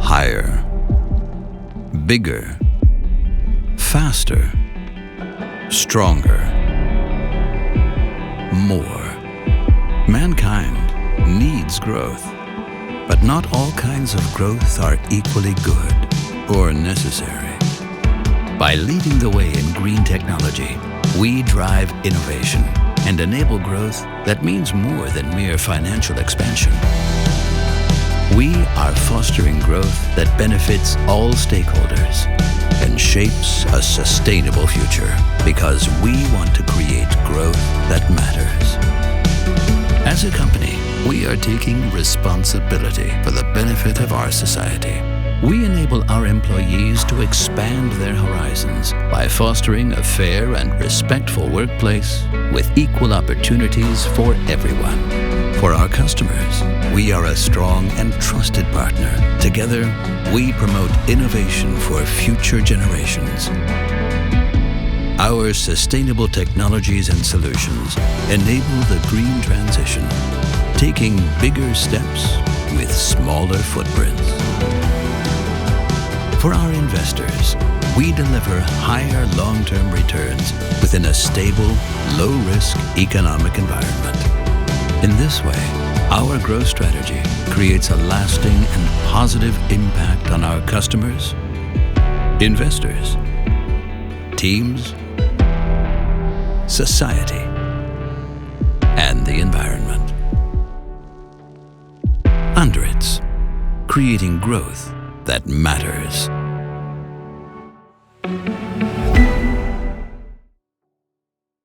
Higher, bigger, faster, stronger, more. Mankind needs growth, but not all kinds of growth are equally good or necessary. By leading the way in green technology, we drive innovation and enable growth that means more than mere financial expansion. We are fostering growth that benefits all stakeholders and shapes a sustainable future because we want to create growth that matters. As a company, we are taking responsibility for the benefit of our society. We enable our employees to expand their horizons by fostering a fair and respectful workplace with equal opportunities for everyone. For our customers, we are a strong and trusted partner. Together, we promote innovation for future generations. Our sustainable technologies and solutions enable the green transition, taking bigger steps with smaller footprints. For our investors, we deliver higher long-term returns within a stable, low-risk economic environment. In this way, our growth strategy creates a lasting and positive impact on our customers, investors, teams, society, and the environment. ANDRITZ, creating growth that matters.